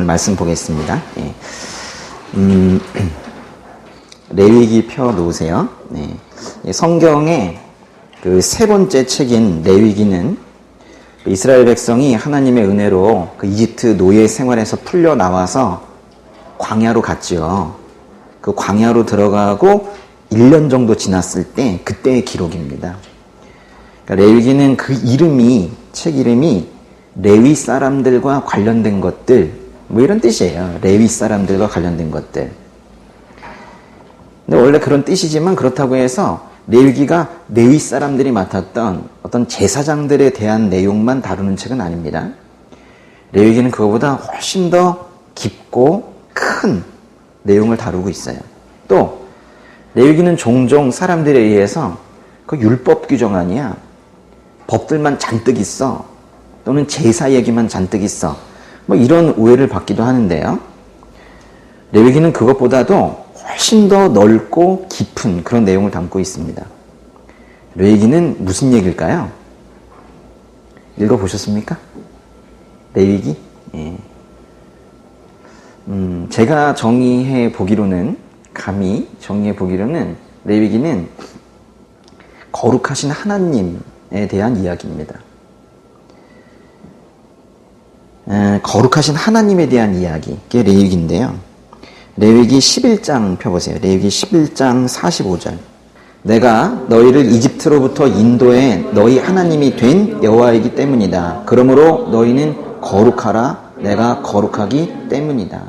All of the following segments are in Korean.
말씀 보겠습니다. 예. 레위기 펴 놓으세요. 네. 성경의 그 세 번째 책인 레위기는 이스라엘 백성이 하나님의 은혜로 그 이집트 노예 생활에서 풀려 나와서 광야로 갔지요. 그 광야로 들어가고 1년 정도 지났을 때 그때의 기록입니다. 그러니까 레위기는 그 이름이, 책 이름이 레위 사람들과 관련된 것들, 뭐 이런 뜻이에요. 레위 사람들과 관련된 것들. 근데 원래 그런 뜻이지만 그렇다고 해서 레위기가 레위 사람들이 맡았던 어떤 제사장들에 대한 내용만 다루는 책은 아닙니다. 레위기는 그거보다 훨씬 더 깊고 큰 내용을 다루고 있어요. 또 레위기는 종종 사람들에 의해서 그 율법 규정 아니야, 법들만 잔뜩 있어, 또는 제사 얘기만 잔뜩 있어, 뭐 이런 오해를 받기도 하는데요. 레위기는 그것보다도 훨씬 더 넓고 깊은 그런 내용을 담고 있습니다. 레위기는 무슨 얘기일까요? 읽어보셨습니까? 레위기? 예. 제가 감히 정의해 보기로는 레위기는 거룩하신 하나님에 대한 이야기입니다. 거룩하신 하나님에 대한 이야기, 그게 레위기인데요. 레위기 11장 펴보세요. 레위기 11장 45절. 내가 너희를 이집트로부터 인도해 너희 하나님이 된 여호와이기 때문이다. 그러므로 너희는 거룩하라. 내가 거룩하기 때문이다.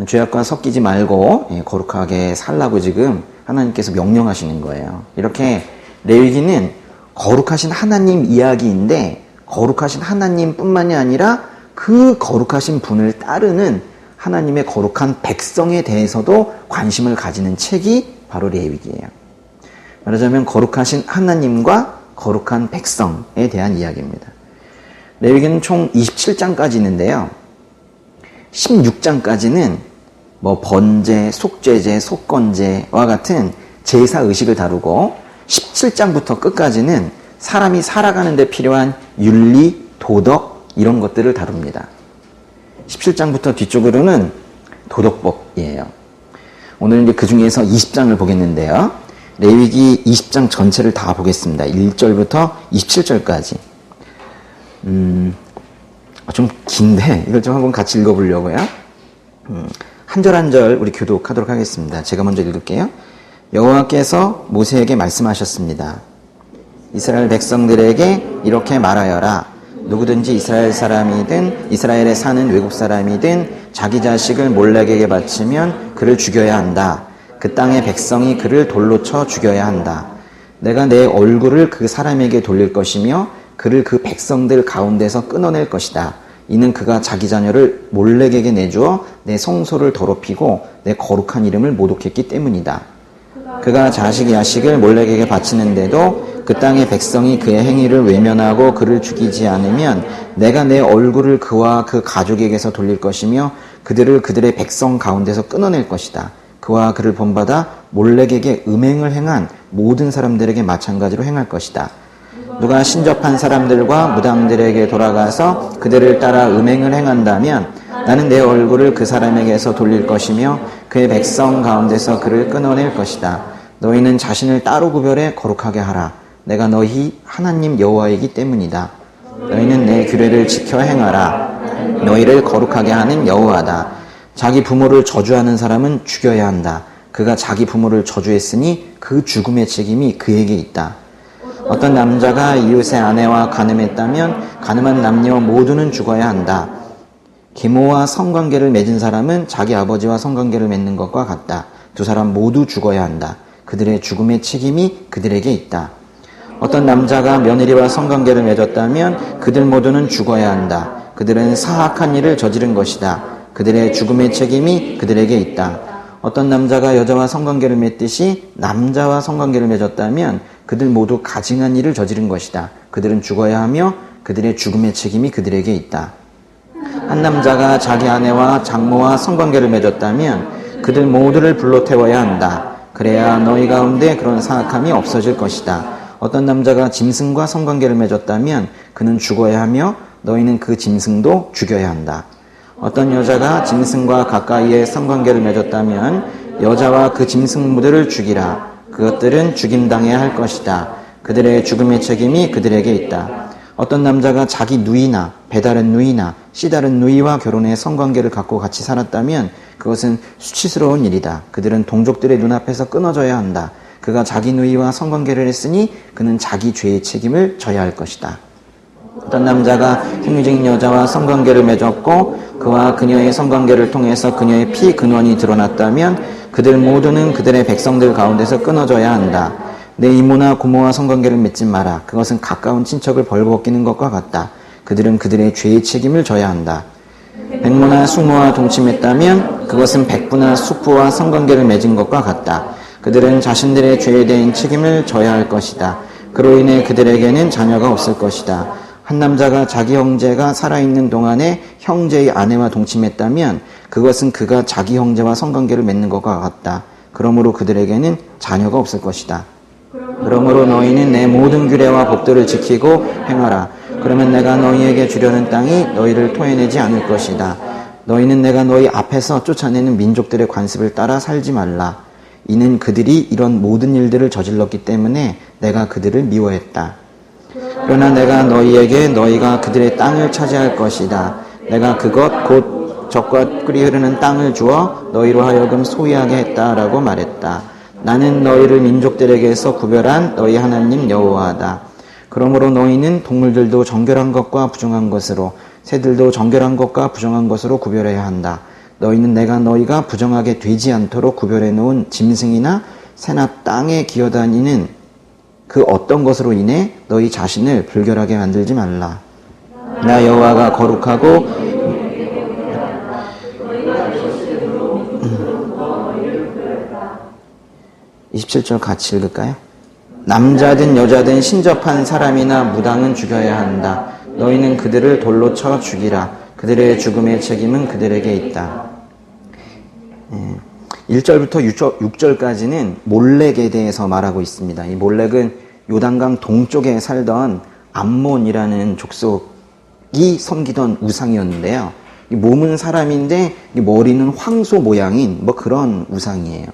죄악과 섞이지 말고 거룩하게 살라고 지금 하나님께서 명령하시는 거예요. 이렇게 레위기는 거룩하신 하나님 이야기인데, 거룩하신 하나님뿐만이 아니라 그 거룩하신 분을 따르는 하나님의 거룩한 백성에 대해서도 관심을 가지는 책이 바로 레위기예요. 말하자면 거룩하신 하나님과 거룩한 백성에 대한 이야기입니다. 레위기는 총 27장까지 있는데요. 16장까지는 뭐 번제, 속죄제, 속건제와 같은 제사 의식을 다루고, 17장부터 끝까지는 사람이 살아가는 데 필요한 윤리, 도덕 이런 것들을 다룹니다. 17장부터 뒤쪽으로는 도덕법이에요. 오늘 이제 그 중에서 20장을 보겠는데요. 레위기 20장 전체를 다 보겠습니다. 1절부터 27절까지. 좀 긴데 이걸 좀 한번 같이 읽어보려고요. 한 절 한 절 우리 교독하도록 하겠습니다. 제가 먼저 읽을게요. 여호와께서 모세에게 말씀하셨습니다. 이스라엘 백성들에게 이렇게 말하여라. 누구든지 이스라엘 사람이든 이스라엘에 사는 외국 사람이든 자기 자식을 몰렉에게 바치면 그를 죽여야 한다. 그 땅의 백성이 그를 돌로 쳐 죽여야 한다. 내가 내 얼굴을 그 사람에게 돌릴 것이며 그를 그 백성들 가운데서 끊어낼 것이다. 이는 그가 자기 자녀를 몰렉에게 내주어 내 성소를 더럽히고 내 거룩한 이름을 모독했기 때문이다. 그가 자식 야식을 몰렉에게 바치는데도 그 땅의 백성이 그의 행위를 외면하고 그를 죽이지 않으면 내가 내 얼굴을 그와 그 가족에게서 돌릴 것이며 그들을 그들의 백성 가운데서 끊어낼 것이다. 그와 그를 본받아 몰렉에게 음행을 행한 모든 사람들에게 마찬가지로 행할 것이다. 누가 신접한 사람들과 무당들에게 돌아가서 그들을 따라 음행을 행한다면 나는 내 얼굴을 그 사람에게서 돌릴 것이며 그의 백성 가운데서 그를 끊어낼 것이다. 너희는 자신을 따로 구별해 거룩하게 하라. 내가 너희 하나님 여호와이기 때문이다. 너희는 내 규례를 지켜 행하라. 너희를 거룩하게 하는 여호와다. 자기 부모를 저주하는 사람은 죽여야 한다. 그가 자기 부모를 저주했으니 그 죽음의 책임이 그에게 있다. 어떤 남자가 이웃의 아내와 간음했다면 간음한 남녀 모두는 죽어야 한다. 계모와 성관계를 맺은 사람은 자기 아버지와 성관계를 맺는 것과 같다. 두 사람 모두 죽어야 한다. 그들의 죽음의 책임이 그들에게 있다. 어떤 남자가 며느리와 성관계를 맺었다면 그들 모두는 죽어야 한다. 그들은 사악한 일을 저지른 것이다. 그들의 죽음의 책임이 그들에게 있다. 어떤 남자가 여자와 성관계를 맺듯이 남자와 성관계를 맺었다면 그들 모두 가증한 일을 저지른 것이다. 그들은 죽어야 하며 그들의 죽음의 책임이 그들에게 있다. 한 남자가 자기 아내와 장모와 성관계를 맺었다면 그들 모두를 불로 태워야 한다. 그래야 너희 가운데 그런 사악함이 없어질 것이다. 어떤 남자가 짐승과 성관계를 맺었다면 그는 죽어야 하며 너희는 그 짐승도 죽여야 한다. 어떤 여자가 짐승과 가까이에 성관계를 맺었다면 여자와 그 짐승들을 죽이라. 그것들은 죽임당해야 할 것이다. 그들의 죽음의 책임이 그들에게 있다. 어떤 남자가 자기 누이나 배다른 누이나 씨다른 누이와 결혼해 성관계를 갖고 같이 살았다면 그것은 수치스러운 일이다. 그들은 동족들의 눈앞에서 끊어져야 한다. 그가 자기 누이와 성관계를 했으니 그는 자기 죄의 책임을 져야 할 것이다. 어떤 남자가 생리적인 여자와 성관계를 맺었고 그와 그녀의 성관계를 통해서 그녀의 피 근원이 드러났다면 그들 모두는 그들의 백성들 가운데서 끊어져야 한다. 내 이모나 고모와 성관계를 맺지 마라. 그것은 가까운 친척을 벌거벗기는 것과 같다. 그들은 그들의 죄의 책임을 져야 한다. 백모나 숙모와 동침했다면 그것은 백부나 숙부와 성관계를 맺은 것과 같다. 그들은 자신들의 죄에 대한 책임을 져야 할 것이다. 그로 인해 그들에게는 자녀가 없을 것이다. 한 남자가 자기 형제가 살아있는 동안에 형제의 아내와 동침했다면 그것은 그가 자기 형제와 성관계를 맺는 것과 같다. 그러므로 그들에게는 자녀가 없을 것이다. 그러므로 너희는 내 모든 규례와 법도를 지키고 행하라. 그러면 내가 너희에게 주려는 땅이 너희를 토해내지 않을 것이다. 너희는 내가 너희 앞에서 쫓아내는 민족들의 관습을 따라 살지 말라. 이는 그들이 이런 모든 일들을 저질렀기 때문에 내가 그들을 미워했다. 그러나 내가 너희에게 너희가 그들의 땅을 차지할 것이다. 내가 그것 곧 젖과 꿀이 흐르는 땅을 주어 너희로 하여금 소유하게 했다라고 말했다. 나는 너희를 민족들에게서 구별한 너희 하나님 여호와다. 그러므로 너희는 동물들도 정결한 것과 부정한 것으로 새들도 정결한 것과 부정한 것으로 구별해야 한다. 너희는 내가 너희가 부정하게 되지 않도록 구별해 놓은 짐승이나 새나 땅에 기어다니는 그 어떤 것으로 인해 너희 자신을 불결하게 만들지 말라. 나 여호와가 거룩하고 27절 같이 읽을까요? 남자든 여자든 신접한 사람이나 무당은 죽여야 한다. 너희는 그들을 돌로 쳐 죽이라. 그들의 죽음의 책임은 그들에게 있다. 1절부터 6절까지는 몰렉에 대해서 말하고 있습니다. 이 몰렉은 요단강 동쪽에 살던 암몬이라는 족속이 섬기던 우상이었는데요. 이 몸은 사람인데 머리는 황소 모양인 그런 우상이에요.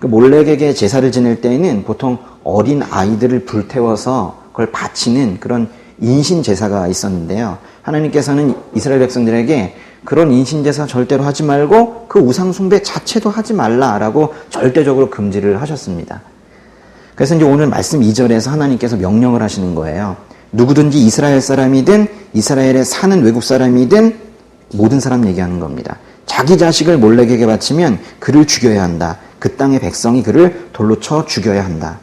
그 몰렉에게 제사를 지낼 때에는 보통 어린 아이들을 불태워서 그걸 바치는 그런 인신 제사가 있었는데요. 하나님께서는 이스라엘 백성들에게 그런 인신 제사 절대로 하지 말고 그 우상 숭배 자체도 하지 말라라고 절대적으로 금지를 하셨습니다. 그래서 이제 오늘 말씀 2절에서 하나님께서 명령을 하시는 거예요. 누구든지 이스라엘 사람이든 이스라엘에 사는 외국 사람이든 모든 사람 얘기하는 겁니다. 자기 자식을 몰렉에게 바치면 그를 죽여야 한다. 그 땅의 백성이 그를 돌로 쳐 죽여야 한다.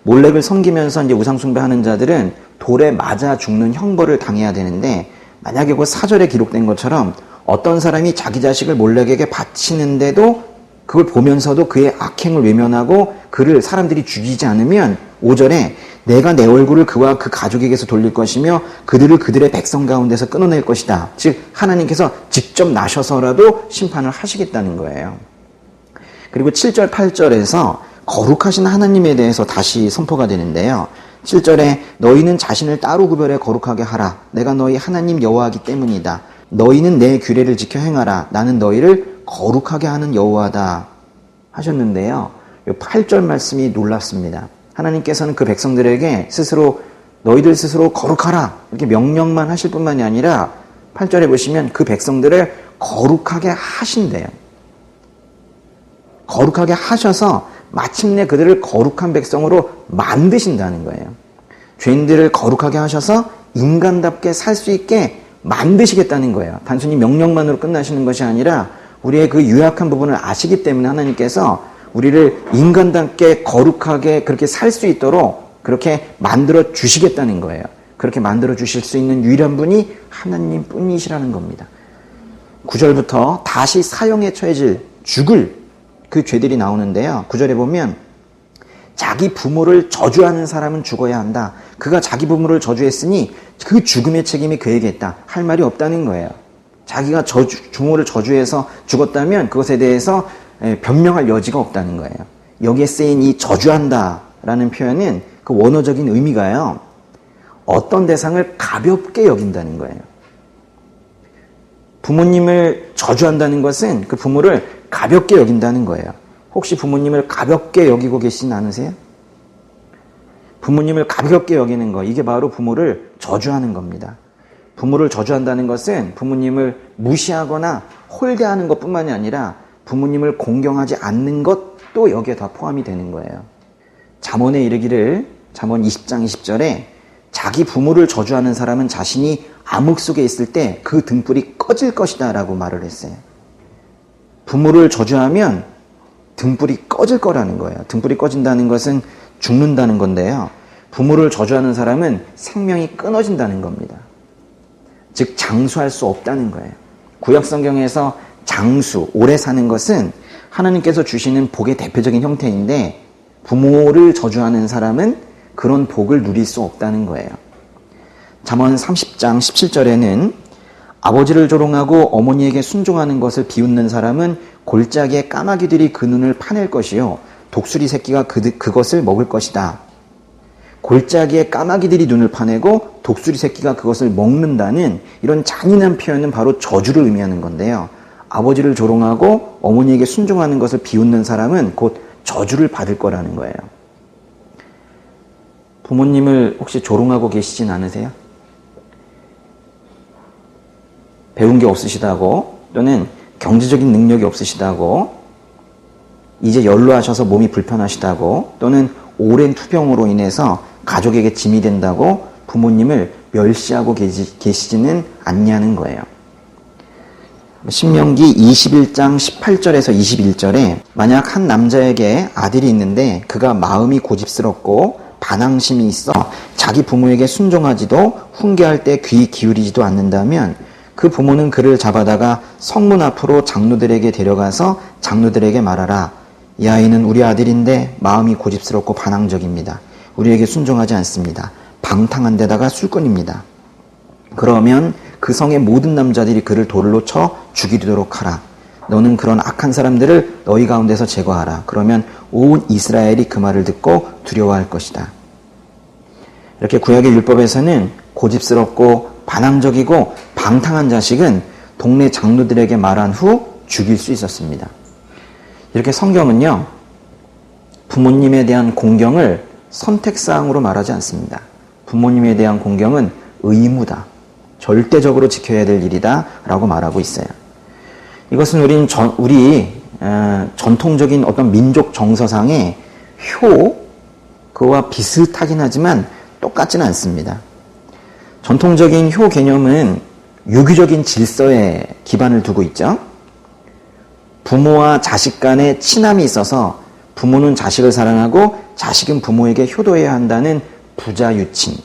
몰렉을 섬기면서 이제 우상 숭배하는 자들은 돌에 맞아 죽는 형벌을 당해야 되는데 만약에 그 사절에 기록된 것처럼 어떤 사람이 자기 자식을 몰렉에게 바치는데도 그걸 보면서도 그의 악행을 외면하고 그를 사람들이 죽이지 않으면 5절에 내가 내 얼굴을 그와 그 가족에게서 돌릴 것이며 그들을 그들의 백성 가운데서 끊어낼 것이다. 즉 하나님께서 직접 나셔서라도 심판을 하시겠다는 거예요. 그리고 7절 8절에서 거룩하신 하나님에 대해서 다시 선포가 되는데요. 7절에 너희는 자신을 따로 구별해 거룩하게 하라. 내가 너희 하나님 여호와이기 때문이다. 너희는 내 규례를 지켜 행하라. 나는 너희를 거룩하게 하는 여호와다 하셨는데요. 8절 말씀이 놀랍습니다. 하나님께서는 그 백성들에게 너희들 스스로 거룩하라 이렇게 명령만 하실 뿐만이 아니라 8절에 보시면 그 백성들을 거룩하게 하신대요. 거룩하게 하셔서 마침내 그들을 거룩한 백성으로 만드신다는 거예요. 죄인들을 거룩하게 하셔서 인간답게 살 수 있게 만드시겠다는 거예요. 단순히 명령만으로 끝나시는 것이 아니라 우리의 그 유약한 부분을 아시기 때문에 하나님께서 우리를 인간답게 거룩하게 그렇게 살 수 있도록 그렇게 만들어 주시겠다는 거예요. 그렇게 만들어 주실 수 있는 유일한 분이 하나님 뿐이시라는 겁니다. 9절부터 다시 사형에 처해질 죽을 그 죄들이 나오는데요. 9절에 보면 자기 부모를 저주하는 사람은 죽어야 한다. 그가 자기 부모를 저주했으니 그 죽음의 책임이 그에게 있다. 할 말이 없다는 거예요. 자기가 부모를 저주해서 죽었다면 그것에 대해서 변명할 여지가 없다는 거예요. 여기에 쓰인 이 저주한다라는 표현은 그 원어적인 의미가요. 어떤 대상을 가볍게 여긴다는 거예요. 부모님을 저주한다는 것은 그 부모를 가볍게 여긴다는 거예요. 혹시 부모님을 가볍게 여기고 계시진 않으세요? 부모님을 가볍게 여기는 거, 이게 바로 부모를 저주하는 겁니다. 부모를 저주한다는 것은 부모님을 무시하거나 홀대하는 것뿐만이 아니라 부모님을 공경하지 않는 것도 여기에 다 포함이 되는 거예요. 잠언에 이르기를, 잠언 20장 20절에 자기 부모를 저주하는 사람은 자신이 암흑 속에 있을 때 그 등불이 꺼질 것이다 라고 말을 했어요. 부모를 저주하면 등불이 꺼질 거라는 거예요. 등불이 꺼진다는 것은 죽는다는 건데요. 부모를 저주하는 사람은 생명이 끊어진다는 겁니다. 즉 장수할 수 없다는 거예요. 구약 성경에서 장수, 오래 사는 것은 하나님께서 주시는 복의 대표적인 형태인데 부모를 저주하는 사람은 그런 복을 누릴 수 없다는 거예요. 잠언 30장 17절에는 아버지를 조롱하고 어머니에게 순종하는 것을 비웃는 사람은 골짜기의 까마귀들이 그 눈을 파낼 것이요 독수리 새끼가 그것을 먹을 것이다. 골짜기의 까마귀들이 눈을 파내고 독수리 새끼가 그것을 먹는다는 이런 잔인한 표현은 바로 저주를 의미하는 건데요. 아버지를 조롱하고 어머니에게 순종하는 것을 비웃는 사람은 곧 저주를 받을 거라는 거예요. 부모님을 혹시 조롱하고 계시진 않으세요? 배운 게 없으시다고, 또는 경제적인 능력이 없으시다고, 이제 연로하셔서 몸이 불편하시다고, 또는 오랜 투병으로 인해서 가족에게 짐이 된다고 부모님을 멸시하고 계시지는 않냐는 거예요. 신명기 21장 18절에서 21절에 만약 한 남자에게 아들이 있는데 그가 마음이 고집스럽고 반항심이 있어 자기 부모에게 순종하지도 훈계할 때 귀 기울이지도 않는다면 그 부모는 그를 잡아다가 성문 앞으로 장로들에게 데려가서 장로들에게 말하라. 이 아이는 우리 아들인데 마음이 고집스럽고 반항적입니다. 우리에게 순종하지 않습니다. 방탕한 데다가 술꾼입니다. 그러면 그 성의 모든 남자들이 그를 돌로 쳐 죽이도록 하라. 너는 그런 악한 사람들을 너희 가운데서 제거하라. 그러면 온 이스라엘이 그 말을 듣고 두려워할 것이다. 이렇게 구약의 율법에서는 고집스럽고 반항적이고 방탕한 자식은 동네 장로들에게 말한 후 죽일 수 있었습니다. 이렇게 성경은요, 부모님에 대한 공경을 선택사항으로 말하지 않습니다. 부모님에 대한 공경은 의무다. 절대적으로 지켜야 될 일이다. 라고 말하고 있어요. 이것은 우리 전통적인 어떤 민족 정서상의 그와 비슷하긴 하지만 똑같지는 않습니다. 전통적인 효 개념은 유기적인 질서에 기반을 두고 있죠. 부모와 자식 간의 친함이 있어서 부모는 자식을 사랑하고 자식은 부모에게 효도해야 한다는 부자유친,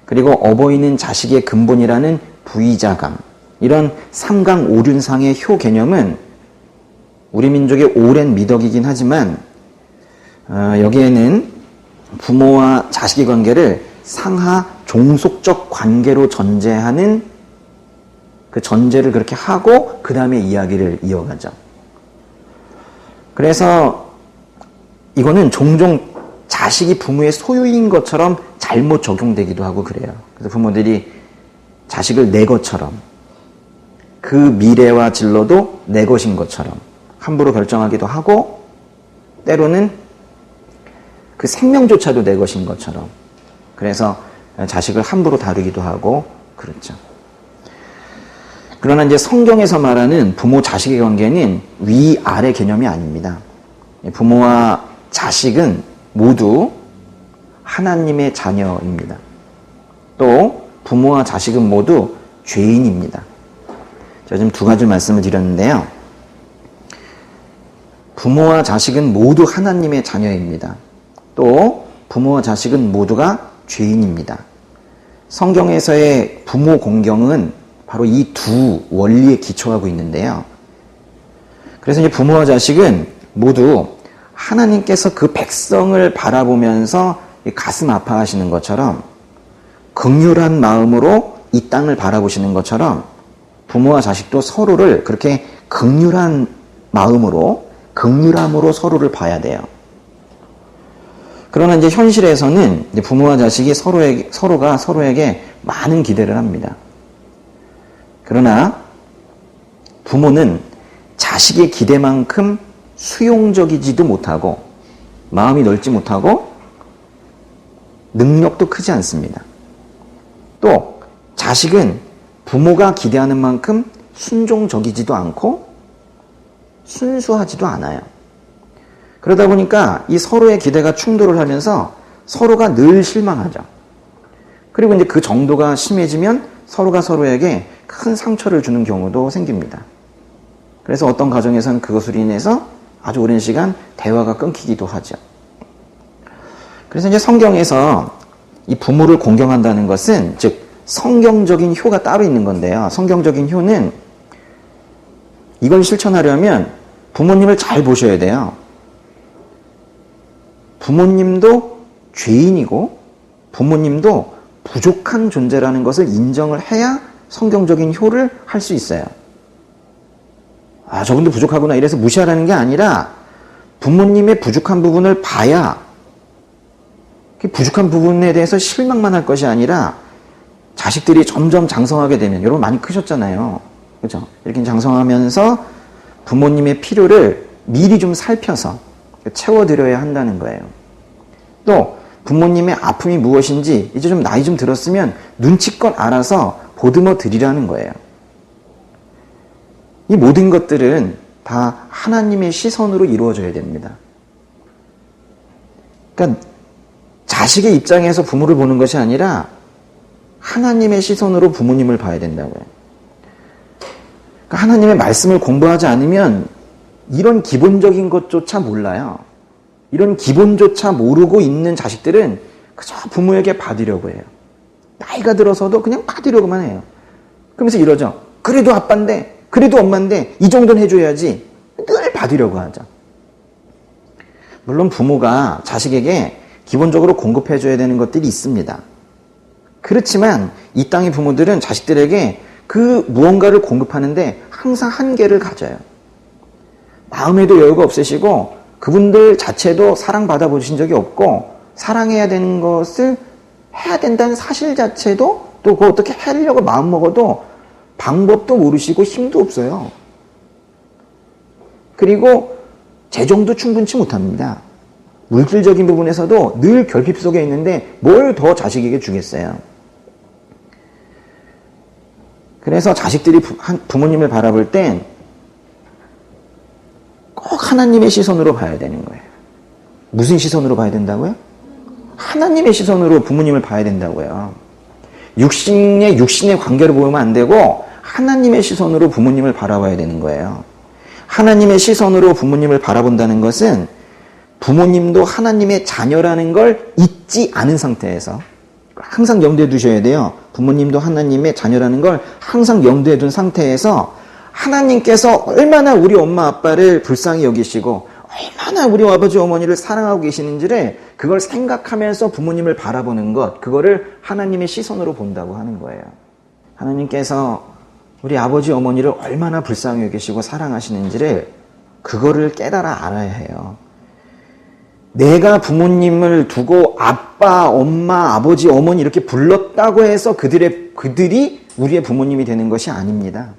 그리고 어버이는 자식의 근본이라는 부의자감, 이런 삼강오륜상의 효 개념은 우리 민족의 오랜 미덕이긴 하지만 여기에는 부모와 자식의 관계를 상하 종속적 관계로 전제하는 그 전제를 그렇게 하고 그 다음에 이야기를 이어가죠. 그래서 이거는 종종 자식이 부모의 소유인 것처럼 잘못 적용되기도 하고 그래요. 그래서 부모들이 자식을 내 것처럼, 그 미래와 진로도 내 것인 것처럼 함부로 결정하기도 하고, 때로는 그 생명조차도 내 것인 것처럼, 그래서 자식을 함부로 다루기도 하고 그렇죠. 그러나 이제 성경에서 말하는 부모 자식의 관계는 위아래 개념이 아닙니다. 부모와 자식은 모두 하나님의 자녀입니다. 또 부모와 자식은 모두 죄인입니다. 제가 지금 두 가지 말씀을 드렸는데요. 부모와 자식은 모두 하나님의 자녀입니다. 또 부모와 자식은 모두가 죄인입니다. 성경에서의 부모 공경은 바로 이 두 원리에 기초하고 있는데요. 그래서 이제 부모와 자식은 모두 하나님께서 그 백성을 바라보면서 가슴 아파하시는 것처럼, 긍휼한 마음으로 이 땅을 바라보시는 것처럼 부모와 자식도 서로를 그렇게 긍휼한 마음으로, 긍휼함으로 서로를 봐야 돼요. 그러나 이제 현실에서는 이제 부모와 자식이 서로가 서로에게 많은 기대를 합니다. 그러나 부모는 자식의 기대만큼 수용적이지도 못하고 마음이 넓지 못하고 능력도 크지 않습니다. 또 자식은 부모가 기대하는 만큼 순종적이지도 않고 순수하지도 않아요. 그러다 보니까 이 서로의 기대가 충돌을 하면서 서로가 늘 실망하죠. 그리고 이제 그 정도가 심해지면 서로가 서로에게 큰 상처를 주는 경우도 생깁니다. 그래서 어떤 가정에서는 그것으로 인해서 아주 오랜 시간 대화가 끊기기도 하죠. 그래서 이제 성경에서 이 부모를 공경한다는 것은 즉 성경적인 효가 따로 있는 건데요. 성경적인 효는 이걸 실천하려면 부모님을 잘 보셔야 돼요. 부모님도 죄인이고 부모님도 부족한 존재라는 것을 인정을 해야 성경적인 효를 할 수 있어요. 아, 저분도 부족하구나 이래서 무시하라는 게 아니라 부모님의 부족한 부분을 봐야 그 부족한 부분에 대해서 실망만 할 것이 아니라 자식들이 점점 장성하게 되면, 여러분 많이 크셨잖아요. 그죠? 이렇게 장성하면서 부모님의 필요를 미리 좀 살펴서 채워드려야 한다는 거예요. 또 부모님의 아픔이 무엇인지 이제 좀 나이 좀 들었으면 눈치껏 알아서 보듬어 드리라는 거예요. 이 모든 것들은 다 하나님의 시선으로 이루어져야 됩니다. 그러니까 자식의 입장에서 부모를 보는 것이 아니라 하나님의 시선으로 부모님을 봐야 된다고요. 그러니까 하나님의 말씀을 공부하지 않으면 이런 기본적인 것조차 몰라요. 이런 기본조차 모르고 있는 자식들은 그저 부모에게 받으려고 해요. 나이가 들어서도 그냥 받으려고만 해요. 그러면서 이러죠. 그래도 아빠인데, 그래도 엄마인데 이 정도는 해줘야지. 늘 받으려고 하죠. 물론 부모가 자식에게 기본적으로 공급해줘야 되는 것들이 있습니다. 그렇지만 이 땅의 부모들은 자식들에게 그 무언가를 공급하는데 항상 한계를 가져요. 마음에도 여유가 없으시고 그분들 자체도 사랑받아 보신 적이 없고 사랑해야 되는 것을 해야 된다는 사실 자체도 또 그거 어떻게 하려고 마음먹어도 방법도 모르시고 힘도 없어요. 그리고 재정도 충분치 못합니다. 물질적인 부분에서도 늘 결핍 속에 있는데 뭘 더 자식에게 주겠어요. 그래서 자식들이 부모님을 바라볼 땐 꼭 하나님의 시선으로 봐야 되는 거예요. 무슨 시선으로 봐야 된다고요? 하나님의 시선으로 부모님을 봐야 된다고요. 육신의 관계를 보면 안 되고 하나님의 시선으로 부모님을 바라봐야 되는 거예요. 하나님의 시선으로 부모님을 바라본다는 것은 부모님도 하나님의 자녀라는 걸 잊지 않은 상태에서 항상 염두에 두셔야 돼요. 부모님도 하나님의 자녀라는 걸 항상 염두에 둔 상태에서 하나님께서 얼마나 우리 엄마 아빠를 불쌍히 여기시고 얼마나 우리 아버지 어머니를 사랑하고 계시는지를 그걸 생각하면서 부모님을 바라보는 것, 그거를 하나님의 시선으로 본다고 하는 거예요. 하나님께서 우리 아버지 어머니를 얼마나 불쌍히 여기시고 사랑하시는지를 그거를 깨달아 알아야 해요. 내가 부모님을 두고 아빠, 엄마, 아버지, 어머니 이렇게 불렀다고 해서 그들이 우리의 부모님이 되는 것이 아닙니다.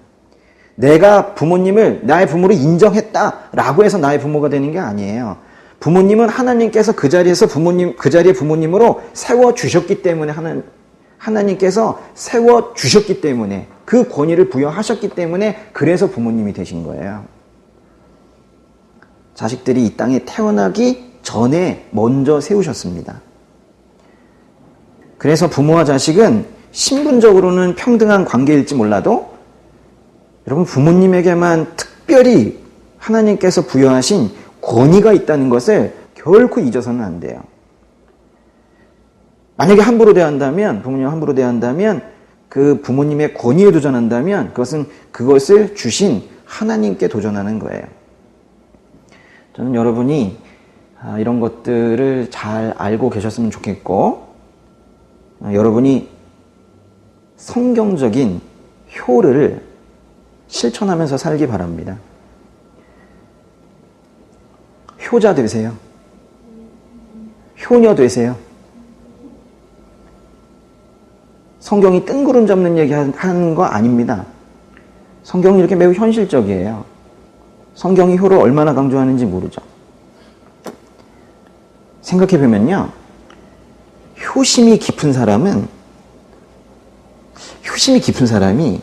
내가 부모님을 나의 부모로 인정했다라고 해서 나의 부모가 되는 게 아니에요. 부모님은 하나님께서 그 자리에서 그 자리의 부모님으로 세워주셨기 때문에 하나님께서 세워주셨기 때문에 그 권위를 부여하셨기 때문에 그래서 부모님이 되신 거예요. 자식들이 이 땅에 태어나기 전에 먼저 세우셨습니다. 그래서 부모와 자식은 신분적으로는 평등한 관계일지 몰라도 여러분 부모님에게만 특별히 하나님께서 부여하신 권위가 있다는 것을 결코 잊어서는 안 돼요. 만약에 함부로 대한다면, 부모님 함부로 대한다면 그 부모님의 권위에 도전한다면 그것을 주신 하나님께 도전하는 거예요. 저는 여러분이 이런 것들을 잘 알고 계셨으면 좋겠고 여러분이 성경적인 효를 실천하면서 살기 바랍니다. 효자 되세요. 효녀 되세요. 성경이 뜬구름 잡는 얘기 하는 거 아닙니다. 성경은 이렇게 매우 현실적이에요. 성경이 효를 얼마나 강조하는지 모르죠. 생각해보면요. 효심이 깊은 사람이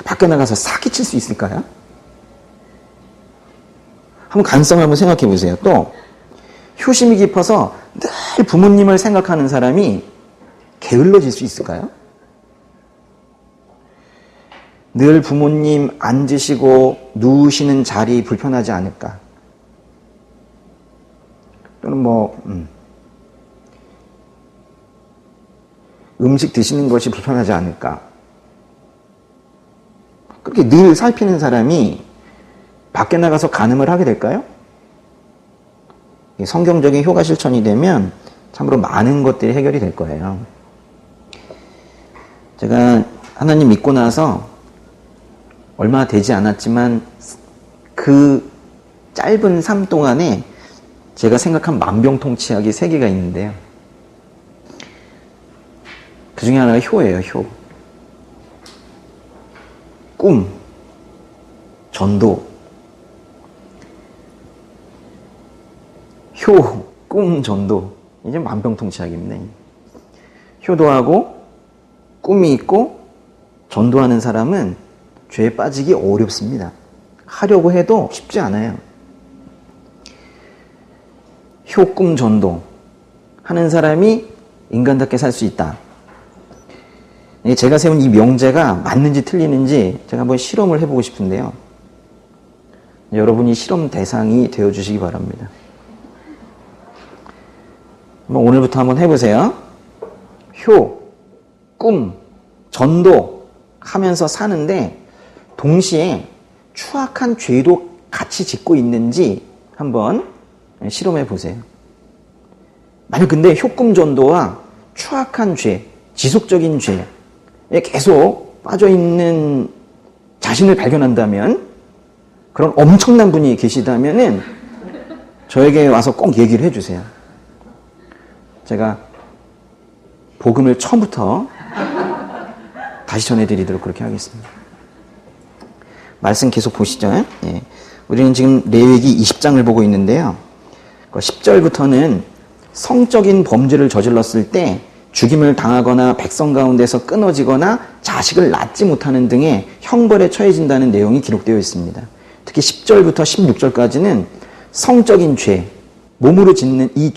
밖에 나가서 사기칠 수 있을까요? 한번 가능성을 한번 생각해 보세요. 또 효심이 깊어서 늘 부모님을 생각하는 사람이 게을러질 수 있을까요? 늘 부모님 앉으시고 누우시는 자리 불편하지 않을까? 또는 음식 드시는 것이 불편하지 않을까? 그렇게 늘 살피는 사람이 밖에 나가서 간음을 하게 될까요? 성경적인 효가 실천이 되면 참으로 많은 것들이 해결이 될 거예요. 제가 하나님 믿고 나서 얼마 되지 않았지만 그 짧은 삶 동안에 제가 생각한 만병통치약이 3개가 있는데요. 그 중에 하나가 효예요, 효. 꿈, 전도. 효, 꿈, 전도. 이제 만병통치약입니다. 효도하고 꿈이 있고 전도하는 사람은 죄에 빠지기 어렵습니다. 하려고 해도 쉽지 않아요. 효, 꿈, 전도 하는 사람이 인간답게 살 수 있다. 제가 세운 이 명제가 맞는지 틀리는지 제가 한번 실험을 해보고 싶은데요. 여러분이 실험 대상이 되어주시기 바랍니다. 오늘부터 한번 해보세요. 효, 꿈, 전도 하면서 사는데 동시에 추악한 죄도 같이 짓고 있는지 한번 실험해 보세요. 만약 근데 효, 꿈, 전도와 추악한 죄, 지속적인 죄에 계속 빠져있는 자신을 발견한다면, 그런 엄청난 분이 계시다면은 저에게 와서 꼭 얘기를 해주세요. 제가 복음을 처음부터 다시 전해드리도록 그렇게 하겠습니다. 말씀 계속 보시죠. 예. 우리는 지금 레위기 20장을 보고 있는데요. 10절부터는 성적인 범죄를 저질렀을 때 죽임을 당하거나 백성 가운데서 끊어지거나 자식을 낳지 못하는 등의 형벌에 처해진다는 내용이 기록되어 있습니다. 특히 10절부터 16절까지는 성적인 죄, 몸으로 짓는 이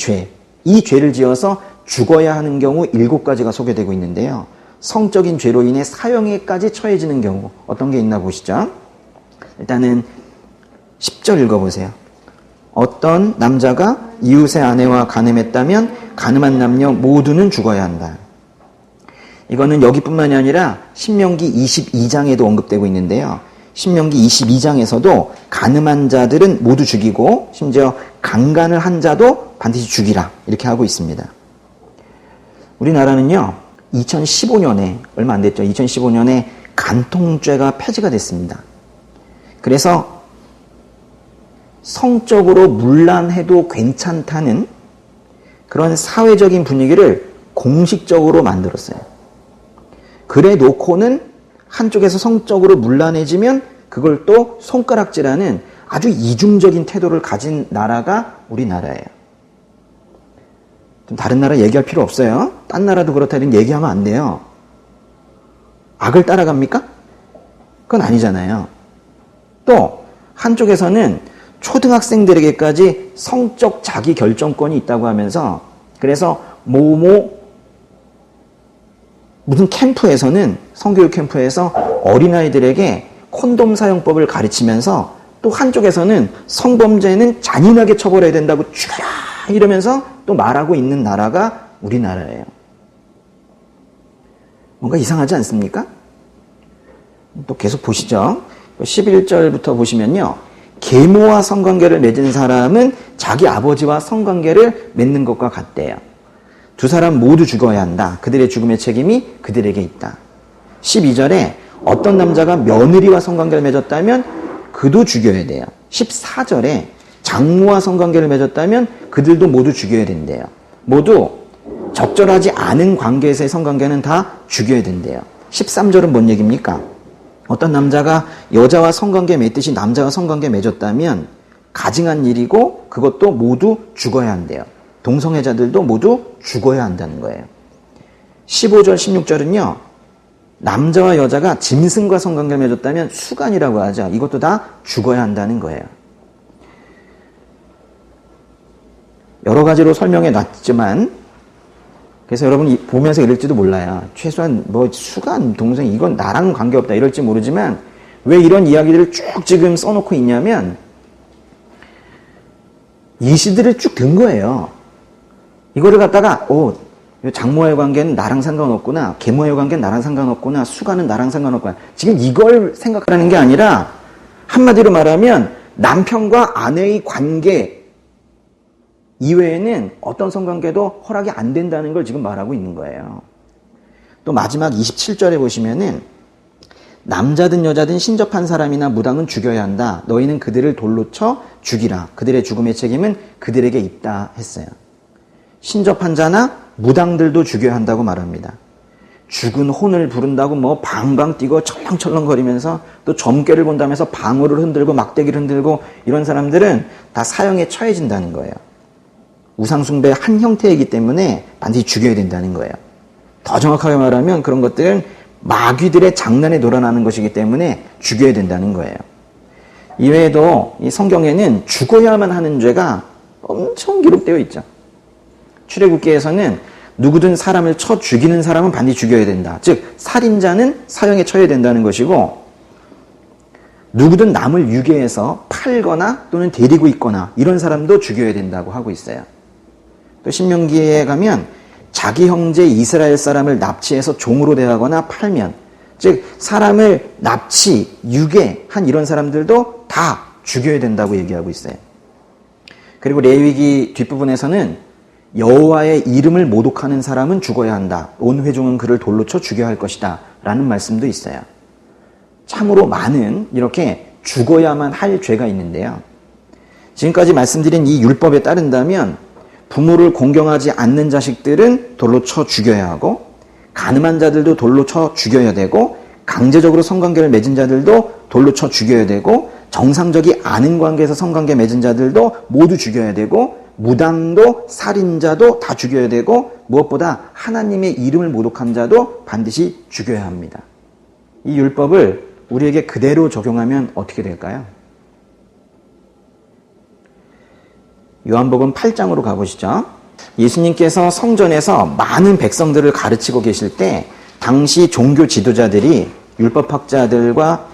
죄를 지어서 죽어야 하는 경우 7가지가 소개되고 있는데요. 성적인 죄로 인해 사형에까지 처해지는 경우 어떤 게 있나 보시죠. 일단은 10절 읽어보세요. 어떤 남자가 이웃의 아내와 간음했다면 간음한 남녀 모두는 죽어야 한다. 이거는 여기뿐만이 아니라 신명기 22장에도 언급되고 있는데요. 신명기 22장에서도 간음한 자들은 모두 죽이고 심지어 강간을 한 자도 반드시 죽이라 이렇게 하고 있습니다. 우리나라는요. 2015년에 얼마 안 됐죠. 2015년에 간통죄가 폐지가 됐습니다. 그래서 성적으로 문란해도 괜찮다는 그런 사회적인 분위기를 공식적으로 만들었어요. 그래 놓고는 한쪽에서 성적으로 문란해지면 그걸 또 손가락질하는 아주 이중적인 태도를 가진 나라가 우리나라예요. 좀 다른 나라 얘기할 필요 없어요. 딴 나라도 그렇다 이런 얘기하면 안 돼요. 악을 따라갑니까? 그건 아니잖아요. 또 한쪽에서는 초등학생들에게까지 성적 자기 결정권이 있다고 하면서 그래서 무슨 캠프에서는 성교육 캠프에서 어린아이들에게 콘돔 사용법을 가르치면서 또 한쪽에서는 성범죄는 잔인하게 처벌해야 된다고 죽여라 이러면서 또 말하고 있는 나라가 우리나라예요. 뭔가 이상하지 않습니까? 또 계속 보시죠. 11절부터 보시면요. 계모와 성관계를 맺은 사람은 자기 아버지와 성관계를 맺는 것과 같대요. 두 사람 모두 죽어야 한다. 그들의 죽음의 책임이 그들에게 있다. 12절에 어떤 남자가 며느리와 성관계를 맺었다면 그도 죽여야 돼요. 14절에 장모와 성관계를 맺었다면 그들도 모두 죽여야 된대요. 모두 적절하지 않은 관계에서의 성관계는 다 죽여야 된대요. 13절은 뭔 얘기입니까? 어떤 남자가 여자와 성관계 맺듯이 남자와 성관계 맺었다면 가증한 일이고 그것도 모두 죽어야 한대요. 동성애자들도 모두 죽어야 한다는 거예요. 15절, 16절은요. 남자와 여자가 짐승과 성관계를 맺었다면 수간이라고 하죠. 이것도 다 죽어야 한다는 거예요. 여러 가지로 설명해 놨지만 그래서 여러분이 보면서 이럴지도 몰라요. 최소한 뭐 수간, 동생 이건 나랑 관계없다 이럴지 모르지만 왜 이런 이야기들을 쭉 지금 써놓고 있냐면 이 시들을 쭉 든 거예요. 이거를 갖다가 장모와의 관계는 나랑 상관없구나. 계모와의 관계는 나랑 상관없구나. 수간은 나랑 상관없구나. 지금 이걸 생각하는 게 아니라 한마디로 말하면 남편과 아내의 관계 이외에는 어떤 성관계도 허락이 안 된다는 걸 지금 말하고 있는 거예요. 또 마지막 27절에 보시면은 남자든 여자든 신접한 사람이나 무당은 죽여야 한다. 너희는 그들을 돌로 쳐 죽이라. 그들의 죽음의 책임은 그들에게 있다 했어요. 신접한 자나 무당들도 죽여야 한다고 말합니다. 죽은 혼을 부른다고 뭐 방방 뛰고 철렁철렁거리면서 또 점괘를 본다면서 방울을 흔들고 막대기를 흔들고 이런 사람들은 다 사형에 처해진다는 거예요. 우상숭배의 한 형태이기 때문에 반드시 죽여야 된다는 거예요. 더 정확하게 말하면 그런 것들은 마귀들의 장난에 놀아나는 것이기 때문에 죽여야 된다는 거예요. 이외에도 이 성경에는 죽어야만 하는 죄가 엄청 기록되어 있죠. 출애굽기에서는 누구든 사람을 쳐 죽이는 사람은 반드시 죽여야 된다. 즉 살인자는 사형에 처해야 된다는 것이고 누구든 남을 유괴해서 팔거나 또는 데리고 있거나 이런 사람도 죽여야 된다고 하고 있어요. 또 신명기에 가면 자기 형제 이스라엘 사람을 납치해서 종으로 대하거나 팔면 즉 사람을 납치, 유괴한 이런 사람들도 다 죽여야 된다고 얘기하고 있어요. 그리고 레위기 뒷부분에서는 여호와의 이름을 모독하는 사람은 죽어야 한다. 온 회중은 그를 돌로 쳐 죽여야 할 것이다. 라는 말씀도 있어요. 참으로 많은 이렇게 죽어야만 할 죄가 있는데요. 지금까지 말씀드린 이 율법에 따른다면 부모를 공경하지 않는 자식들은 돌로 쳐 죽여야 하고 간음한 자들도 돌로 쳐 죽여야 되고 강제적으로 성관계를 맺은 자들도 돌로 쳐 죽여야 되고 정상적이 아닌 관계에서 성관계 맺은 자들도 모두 죽여야 되고 무당도 살인자도 다 죽여야 되고 무엇보다 하나님의 이름을 모독한 자도 반드시 죽여야 합니다. 이 율법을 우리에게 그대로 적용하면 어떻게 될까요? 요한복음 8장으로 가보시죠. 예수님께서 성전에서 많은 백성들을 가르치고 계실 때 당시 종교 지도자들이 율법학자들과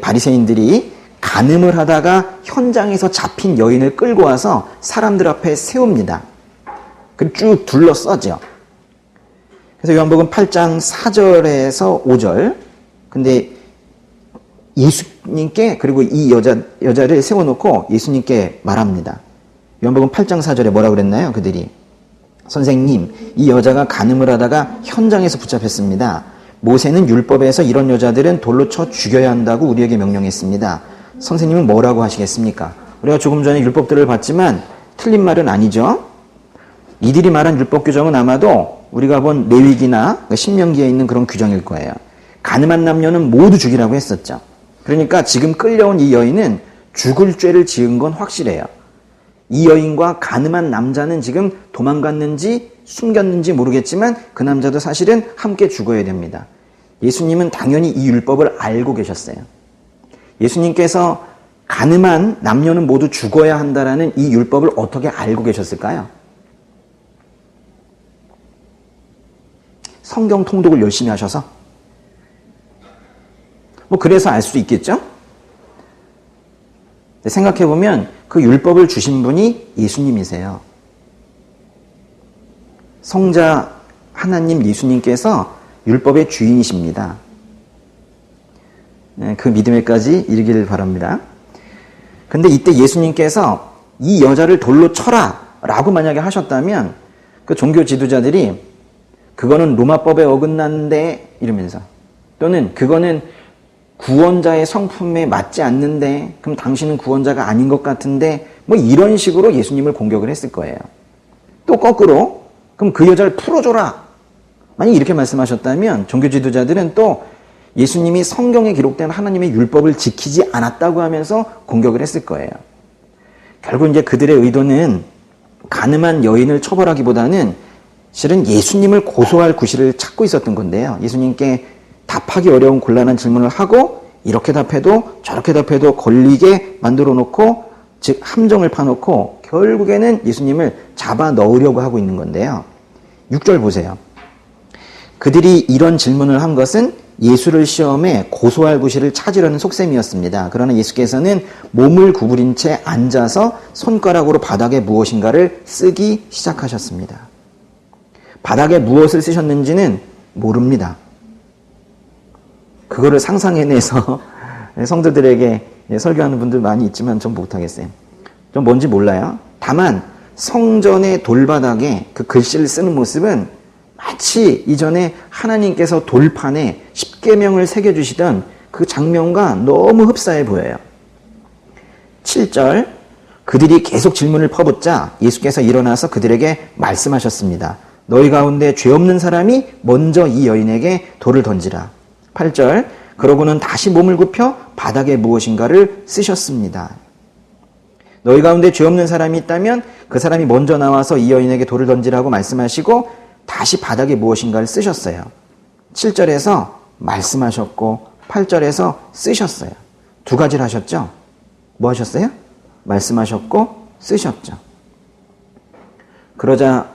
바리새인들이 간음을 하다가 현장에서 잡힌 여인을 끌고 와서 사람들 앞에 세웁니다. 그리고 쭉 둘러싸죠. 그래서 요한복음 8장 4절에서 5절 근데 예수님께 그리고 이 여자를 세워놓고 예수님께 말합니다. 요한복음 8장 4절에 뭐라고 그랬나요? 그들이 선생님, 이 여자가 간음을 하다가 현장에서 붙잡혔습니다. 모세는 율법에서 이런 여자들은 돌로 쳐 죽여야 한다고 우리에게 명령했습니다. 선생님은 뭐라고 하시겠습니까? 우리가 조금 전에 율법들을 봤지만 틀린 말은 아니죠. 이들이 말한 율법 규정은 아마도 우리가 본 레위기나 신명기에 있는 그런 규정일 거예요. 간음한 남녀는 모두 죽이라고 했었죠. 그러니까 지금 끌려온 이 여인은 죽을 죄를 지은 건 확실해요. 이 여인과 간음한 남자는 지금 도망갔는지 숨겼는지 모르겠지만 그 남자도 사실은 함께 죽어야 됩니다. 예수님은 당연히 이 율법을 알고 계셨어요. 예수님께서 간음한 남녀는 모두 죽어야 한다라는 이 율법을 어떻게 알고 계셨을까요? 성경 통독을 열심히 하셔서? 뭐 그래서 알 수 있겠죠? 생각해보면 그 율법을 주신 분이 예수님이세요. 성자 하나님 예수님께서 율법의 주인이십니다. 그 믿음에까지 이르기를 바랍니다. 근데 이때 예수님께서 이 여자를 돌로 쳐라 라고 만약에 하셨다면 그 종교 지도자들이 그거는 로마법에 어긋나는데 이러면서 또는 그거는 구원자의 성품에 맞지 않는데 그럼 당신은 구원자가 아닌 것 같은데 뭐 이런 식으로 예수님을 공격을 했을 거예요. 또 거꾸로 그럼 그 여자를 풀어줘라. 만약 이렇게 말씀하셨다면 종교 지도자들은 또 예수님이 성경에 기록된 하나님의 율법을 지키지 않았다고 하면서 공격을 했을 거예요. 결국 이제 그들의 의도는 가늠한 여인을 처벌하기보다는 실은 예수님을 고소할 구실을 찾고 있었던 건데요. 예수님께 답하기 어려운 곤란한 질문을 하고 이렇게 답해도 저렇게 답해도 걸리게 만들어 놓고, 즉 함정을 파놓고 결국에는 예수님을 잡아 넣으려고 하고 있는 건데요. 6절 보세요. 그들이 이런 질문을 한 것은 예수를 시험해 고소할 구실을 찾으려는 속셈이었습니다. 그러나 예수께서는 몸을 구부린 채 앉아서 손가락으로 바닥에 무엇인가를 쓰기 시작하셨습니다. 바닥에 무엇을 쓰셨는지는 모릅니다. 그거를 상상해내서 성도들에게 설교하는 분들 많이 있지만 전 못하겠어요. 전 뭔지 몰라요. 다만 성전의 돌바닥에 그 글씨를 쓰는 모습은 마치 이전에 하나님께서 돌판에 십계명을 새겨주시던 그 장면과 너무 흡사해 보여요. 7절, 그들이 계속 질문을 퍼붓자 예수께서 일어나서 그들에게 말씀하셨습니다. 너희 가운데 죄 없는 사람이 먼저 이 여인에게 돌을 던지라. 8절, 그러고는 다시 몸을 굽혀 바닥에 무엇인가를 쓰셨습니다. 너희 가운데 죄 없는 사람이 있다면 그 사람이 먼저 나와서 이 여인에게 돌을 던지라고 말씀하시고 다시 바닥에 무엇인가를 쓰셨어요. 7절에서 말씀하셨고 8절에서 쓰셨어요. 두 가지를 하셨죠? 뭐 하셨어요? 말씀하셨고 쓰셨죠. 그러자